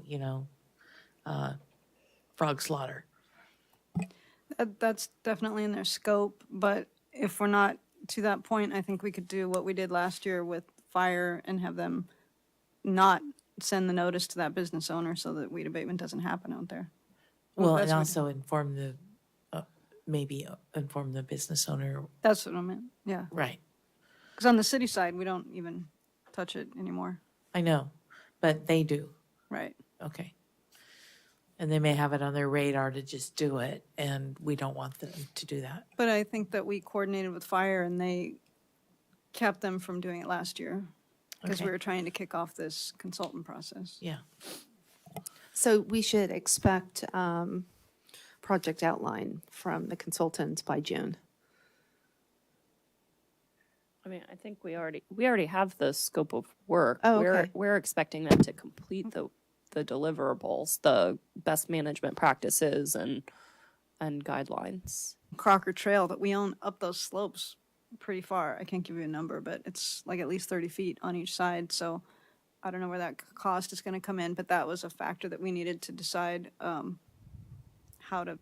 frog slaughter. that's definitely in their scope, but if we're not to that point, I think we could do what we did last year with fire and have them not send the notice to that business owner so that weed abatement doesn't happen out there. Well, that's and what- also inform the business owner. That's what I meant, yeah. Right. Because on the city side, we don't even touch it anymore, I know, but they do. right? Okay. And they may have it on their radar to just do it, and we don't want them to do that. But I think that we coordinated with fire and they kept them from doing it last year because we Okay. were trying to kick off this consultant process. Yeah. So we should expect project outline from the consultants by June. I mean, I think we already have the scope of work. Oh, We're okay. we're expecting them to complete the deliverables, the best management practices and guidelines. Crocker Trail that we own up those slopes pretty far. I can't give you a number, but it's like at least 30 feet on each side. So I don't know where that cost is going to come in, but that was a factor that we needed to decide how to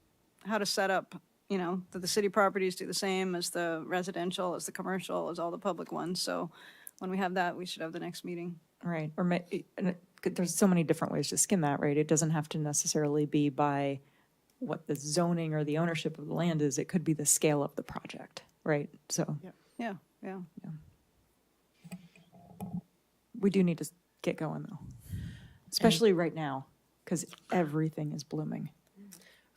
set up, that the city properties do the same as the residential, as the commercial, as all the public ones. So when we have that, we should have the next meeting. Right, and there's so many different ways to skin that, right? It doesn't have to necessarily be by what the zoning or the ownership of the land is. It could be the scale of the project, right? So Yeah, we do need to get going though, especially right now, because everything is blooming.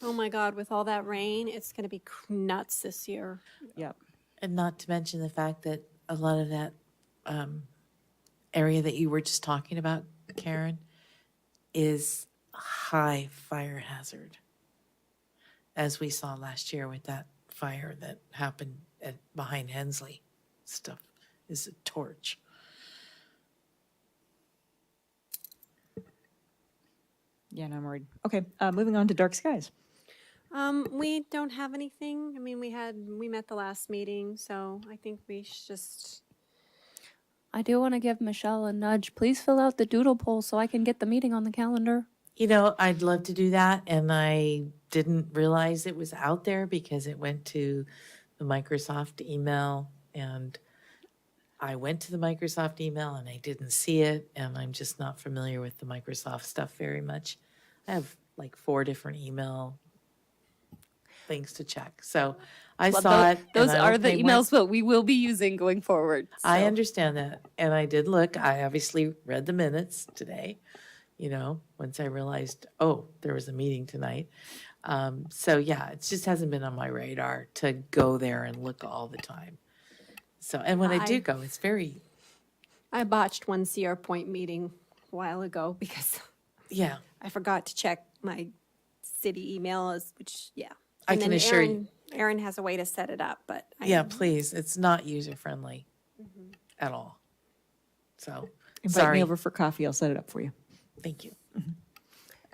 Oh my God, with all that rain, it's going to be nuts this year. Yep. And not to mention the fact that a lot of that area that you were just talking about, Karen, is high fire hazard. As we saw last year with that fire that happened behind Hensley. Stuff is a torch. Yeah, no, I'm worried. Okay, moving on to dark skies. We don't have anything. I mean, we met the last meeting, so I think we should just, I do want to give Michelle a nudge. Please fill out the doodle poll so I can get the meeting on the calendar. You know, I'd love to do that, and I didn't realize it was out there because it went to the Microsoft email, and I went to the Microsoft email and I didn't see it, and I'm just not familiar with the Microsoft stuff very much. I have like 4 different email things to check, so I Well, saw it. and Those I are opened the my emails that we will be using going forward. I so. understand that, and I did look. I obviously read the minutes today, you know, once I realized, oh, there was a meeting tonight. So yeah, it just hasn't been on my radar to go there and look all the time. So, and when I do go, it's very, I botched one Sierra Point meeting a while ago because yeah, I forgot to check my city emails, which, yeah. I And can then assure you. Aaron has a way to set it up, but. Yeah, please, it's not user-friendly at all. So, Invite sorry. me over for coffee. I'll set it up for you. Thank you.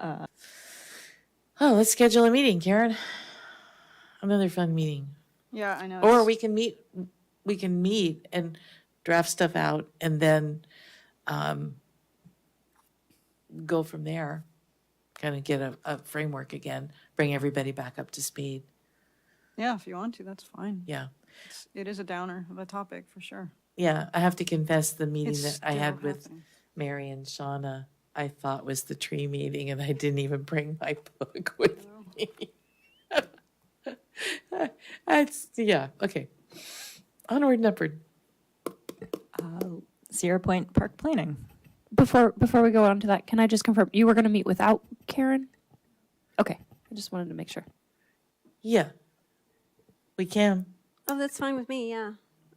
Oh, let's schedule a meeting, Karen. Another fun meeting. yeah, I know. Or it's- we can meet and draft stuff out and then go from there. Kind of get a framework again, bring everybody back up to speed. Yeah, if you want to, that's fine. Yeah. It is a downer of a topic for sure. Yeah, I have to confess the meeting It's that I had still with happening. Mary and Shauna, I thought was the tree meeting, and I didn't even bring my book with me. Yeah, okay. Onward and upward. Sierra Point Park Planning. Before we go on to that, can I just confirm you were going to meet without Karen? Okay, I just wanted to make sure. Yeah, we can. Oh, that's fine with me, yeah.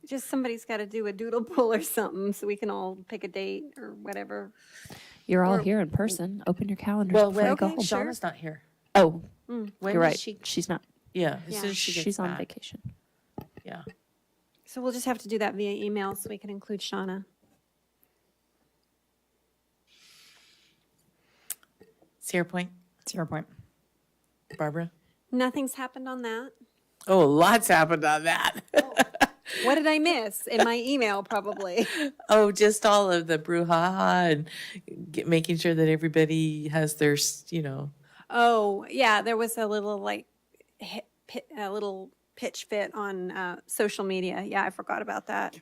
Just somebody's got to do a doodle poll or something so we can all pick a date or whatever. You're all Or- here in person. Open your calendars Well, before when I go Okay, home. sure. Shauna's not here. Oh, When you're is right. she? She's not. Yeah, as Yeah. soon as she gets She's on back. vacation. Yeah. So we'll just have to do that via email so we can include Shauna. Sierra Point, Sierra Point. Barbara. Nothing's happened on that. Oh, lots happened on that. What did I miss in my email, probably? Oh, just all of the brouhaha and making sure that everybody has their, you know. Oh, yeah, there was a little like a little pitch fit on social media. Yeah, I forgot about that.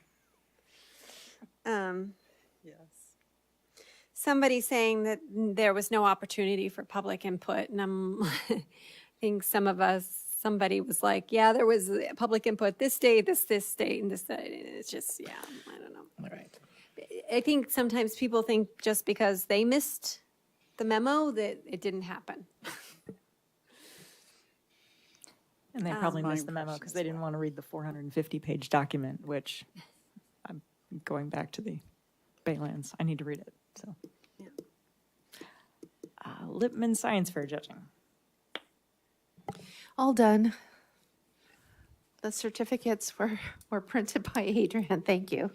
Yes. Somebody saying that there was no opportunity for public input, and I think somebody was like, yeah, there was public input this day, this date, and this day. It's just, yeah, I don't know. All right. I think sometimes people think just because they missed the memo that it didn't happen. And they probably my missed the memo impression because as they didn't want to read the 450-page document, which I'm going back to the Baylands. I need to read it, so. Yeah. Lippman Science Fair judging. All done. The certificates were printed by Adrian, thank you.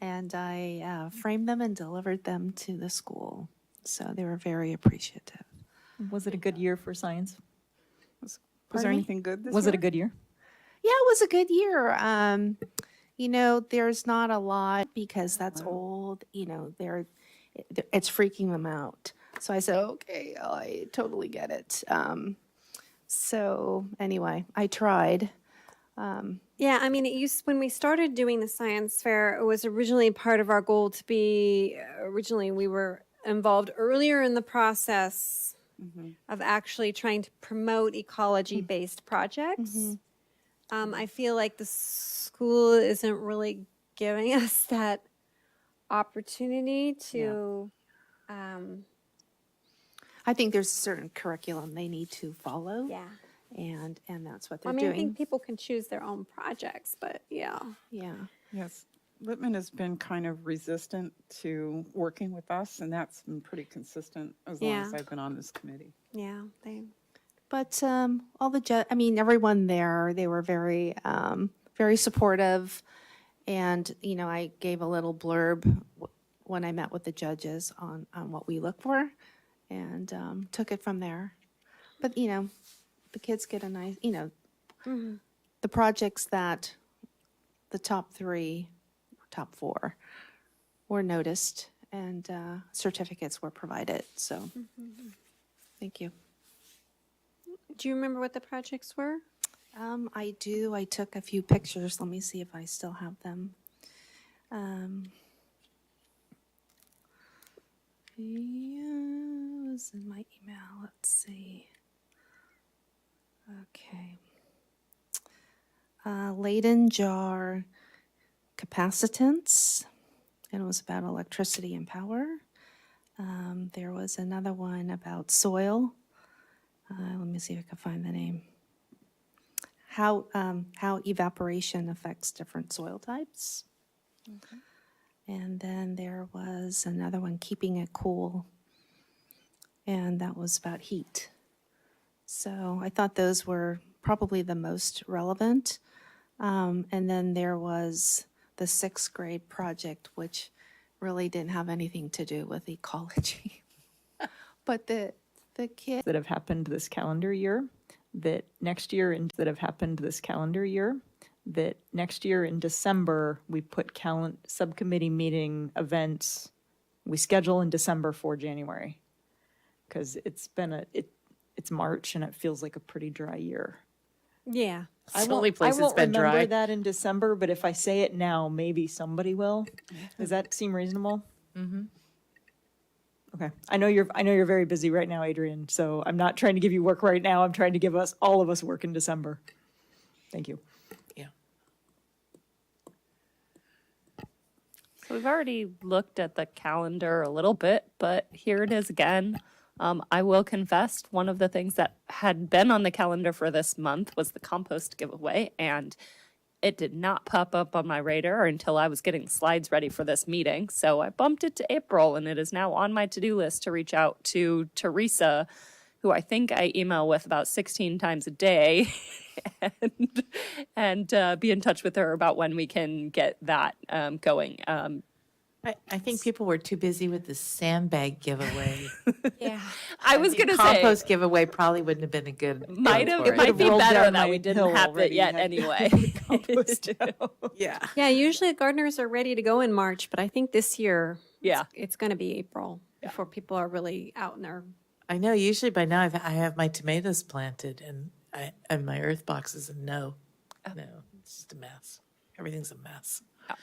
And I framed them and delivered them to the school. So they were very appreciative. Was it a good year for science? Was there Pardon me? anything good this Was year? it a good year? Yeah, it was a good year. You know, there's not a lot because that's old. You know, it's freaking them out. So I said, okay, I totally get it. So anyway, I tried. Yeah, I mean, when we started doing the science fair, it was originally part of our goal to be, originally we were involved earlier in the process of actually trying to promote ecology-based projects. I feel like the school isn't really giving us that opportunity to, I think there's a certain curriculum they need to follow. yeah. And that's what I they're mean, I doing. think people can choose their own projects, but yeah. Yeah. Yes, Lippman has been kind of resistant to working with us, and that's been pretty consistent as long as Yeah. I've been on this committee. Yeah, they, But all the I mean, everyone there, they were very, very supportive. And, you know, I gave a little blurb when I met with the judges on what we look for and took it from there. But, you know, the kids get a nice, you know, the projects that the top 3, top 4 were noticed and certificates were provided. So thank you. do you remember what the projects were? I do. I took a few pictures. Let me see if I still have them. Yeah, it was in my email. Let's see. Okay. Leyden jar capacitance, and it was about electricity and power. There was another one about soil. Let me see if I can find the name. How evaporation affects different soil types. And then there was another one, keeping it cool, and that was about heat. So I thought those were probably the most relevant. And then there was the 6th grade project, which really didn't have anything to do with ecology. But the kids. That have happened this calendar year, that next year in December, we put subcommittee meeting events, we schedule in December for January. Because it's been it's March and it feels like a pretty dry year. Yeah. It's the only place it's been I won't dry. remember that in December, but if I say it now, maybe somebody will. Does that seem reasonable? Mm-hmm. Okay. I know you're very busy right now, Adrian, so I'm not trying to give you work right now. I'm trying to give all of us work in December. Thank you. Yeah. So we've already looked at the calendar a little bit, but here it is again. I will confess, one of the things that had been on the calendar for this month was the compost giveaway, and it did not pop up on my radar until I was getting slides ready for this meeting. So I bumped it to April, and it is now on my to-do list to reach out to Teresa, who I think I email with about 16 times a day, and be in touch with her about when we can get that going. I think people were too busy with the sandbag giveaway. Yeah. I was going to say, Compost giveaway probably wouldn't have been a good. might for it. be rolled better down that my we didn't hill have it already, yet had anyway. compost hill. Yeah. Yeah, usually gardeners are ready to go in March, but I think this year Yeah. it's going to be April before people are really out in their. I know. Usually by now I have my tomatoes planted and my earth boxes, and no, it's just a mess. Everything's a mess. Yeah.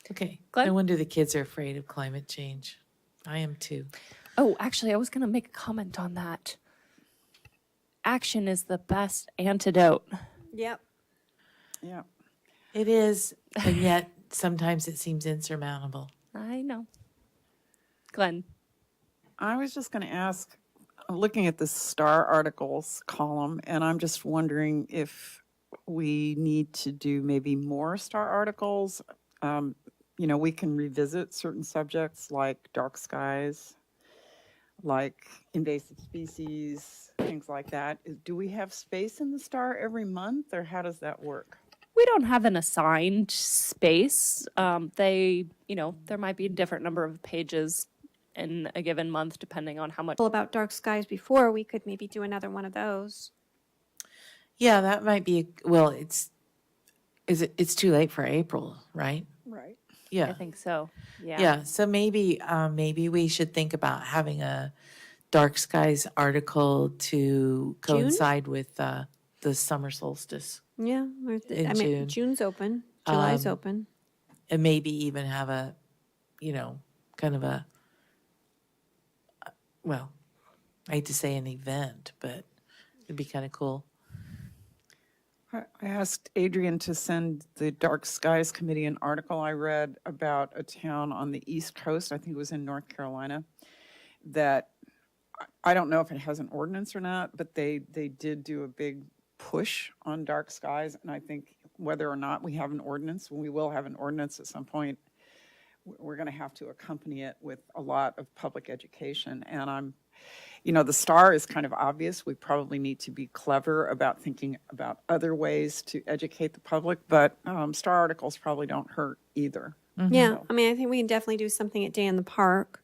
Okay. Glenn? No wonder the kids are afraid of climate change. I am too. Oh, actually, I was going to make a comment on that. Action is the best antidote. Yep. Yeah. It is, and yet sometimes it seems insurmountable. I know. Glenn. I was just going to ask, I'm looking at the star articles column, and I'm just wondering if we need to do maybe more star articles. You know, we can revisit certain subjects like dark skies, like invasive species, things like that. Do we have space in the star every month, or how does that work? We don't have an assigned space. There might be a different number of pages in a given month, depending on how much. About dark skies before, we could maybe do another one of those. Yeah, that might be, it's too late for April, right? Right. Yeah. I think so. Yeah. Yeah, so maybe we should think about having a dark skies article to coincide with the summer solstice, Yeah. In June. June's open. July's open. and maybe even have a, kind of a, well, I hate to say an event, but it'd be kind of cool. I asked Adrian to send the Dark Skies Committee an article I read about a town on the East Coast, I think it was in North Carolina, that I don't know if it has an ordinance or not, but they did do a big push on dark skies. And I think whether or not we have an ordinance, we will have an ordinance at some point, we're going to have to accompany it with a lot of public education. And the star is kind of obvious. We probably need to be clever about thinking about other ways to educate the public, but star articles probably don't hurt either. Yeah, I mean, I think we can definitely do something at Day in the Park.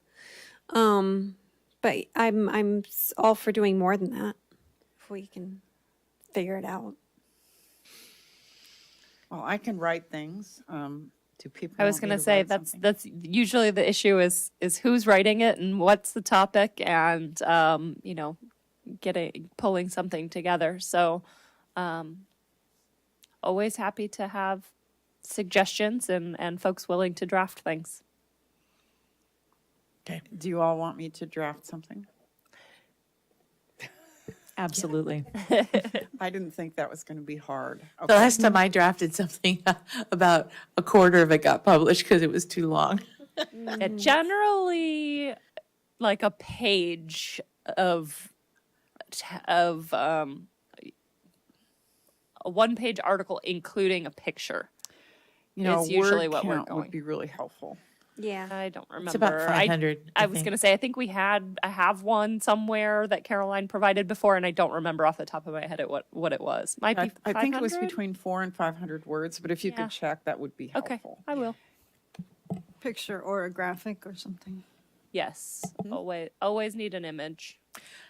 But I'm all for doing more than that if we can figure it out. Well, I can write things. Do people? I was want me going to to say write that's something? that's usually the issue is who's writing it and what's the topic and pulling something together. So always happy to have suggestions and folks willing to draft things. Okay. Do you all want me to draft something? Absolutely. I didn't think that was going to be hard. The Okay. last time I drafted something, about a quarter of it got published because it was too long. Generally, like a page of a one-page article including a picture. Is usually word what we're count going. would be really helpful. Yeah. I don't remember. It's about 500. I was going to say, I think I have one somewhere that Caroline provided before, and I don't remember off the top of my head what it was. Might be I think it was 500? between 400 and 500 words, but if you Yeah. could check, that would be Okay, helpful. I will. Picture or a graphic or something. Yes, always need an image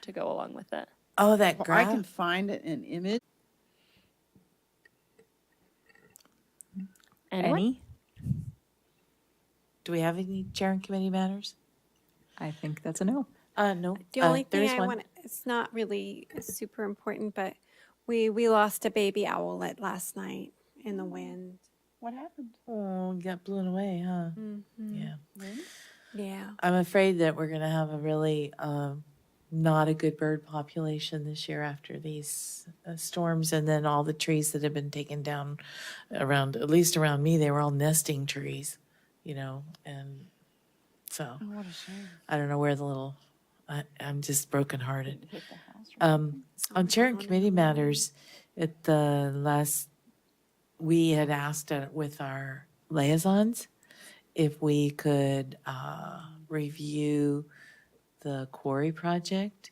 to go along with it. Oh, that Well, graph. I can find an image. Anyone? Any? Do we have any chair and committee matters? I think that's a no. No. The only there thing is I one. want, it's not really super important, but we lost a baby owlet last night in the wind. What happened? Oh, you got blown away, huh? Yeah. Yeah. I'm afraid that we're going to have a really not a good bird population this year after these storms, and then all the trees that have been taken down around, at least around me, they were all nesting trees, and so What a shame. I don't know where the little. I'm just brokenhearted. Hit the house. On chair and committee matters, at the last, we had asked with our liaisons if we could review the quarry project.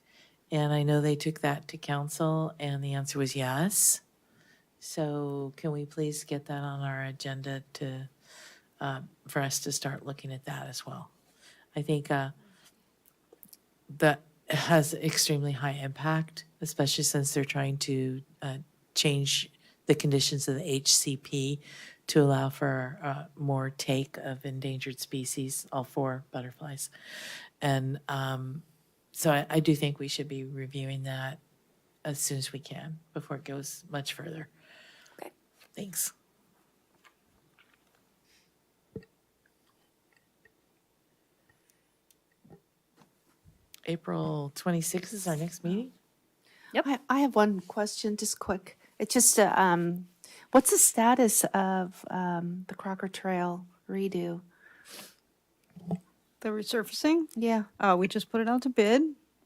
And I know they took that to council and the answer was yes. So can we please get that on our agenda for us to start looking at that as well? I think that has extremely high impact, especially since they're trying to change the conditions of the HCP to allow for more take of endangered species, all four butterflies. And so I do think we should be reviewing that as soon as we can before it goes much further. Okay. Thanks. April 26th is our next meeting? I have one question, just quick. It's just, what's the status of the Crocker Trail redo? The resurfacing, Yeah. we just put it out to bid.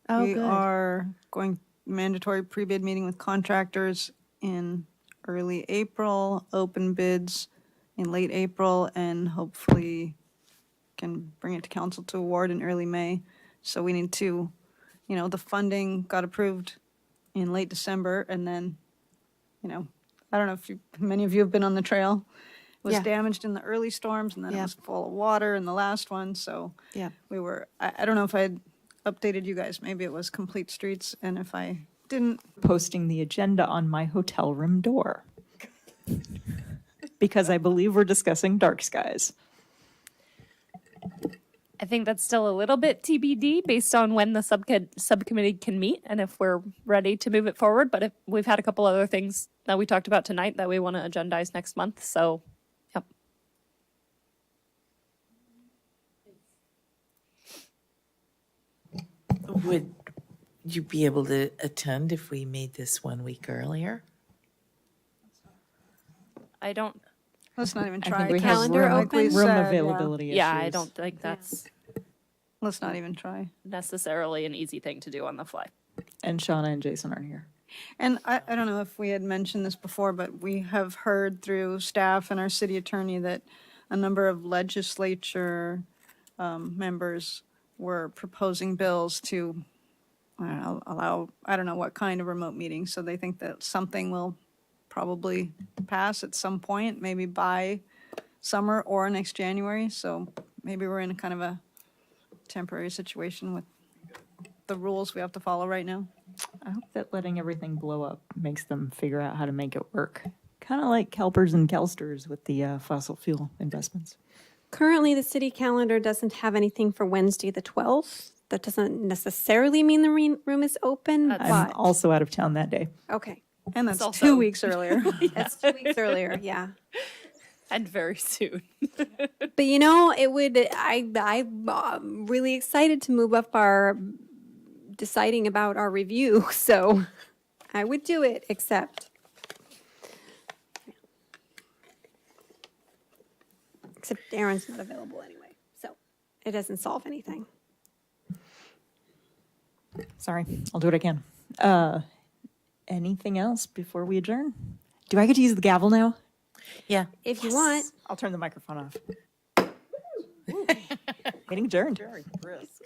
Oh, We good. are going mandatory pre-bid meeting with contractors in early April, open bids in late April, and hopefully can bring it to council to award in early May. So we need to, the funding got approved in late December, and then, I don't know if many of you have been on the trail. It was Yeah. damaged in the early storms, and then it Yeah. was full of water in the last one, so Yeah. we were, I don't know if I had updated you guys, maybe it was complete streets, and if I didn't, Posting the agenda on my hotel room door. Because I believe we're discussing dark skies. I think that's still a little bit TBD based on when the subcommittee can meet and if we're ready to move it forward. But if we've had a couple other things that we talked about tonight that we want to agendize next month. So, yep. you be able to attend if we made this 1 week earlier? I don't, Let's not even I try. think we it, have 'cause Calendar room, like we open? room said, yeah, availability issues. yeah, I don't think that's let's not even try. necessarily an easy thing to do on the fly. And Shauna and Jason aren't here. And I don't know if we had mentioned this before, but we have heard through staff and our city attorney that a number of legislature members were proposing bills to, I don't know, allow, I don't know what kind of remote meetings. So they think that something will probably pass at some point, maybe by summer or next January. So maybe we're in a kind of a temporary situation with the rules we have to follow right now. I hope that letting everything blow up makes them figure out how to make it work. Kind of like CalPERS and CalSTRS with the fossil fuel investments. Currently, the city calendar doesn't have anything for Wednesday, the 12th. That doesn't necessarily mean the room is open, I'm but, also out of town that day. okay. And that's also- 2 weeks earlier. That's 2 weeks earlier, yeah. And very soon. But you know, it would, I'm really excited to move up our deciding about our review, so I would do it, except Aaron's not available anyway, so it doesn't solve anything. Sorry, I'll do what I can. Anything else before we adjourn? Do I get to use the gavel now? Yeah. If you want. I'll turn the microphone off. Meeting adjourned. Very brisk.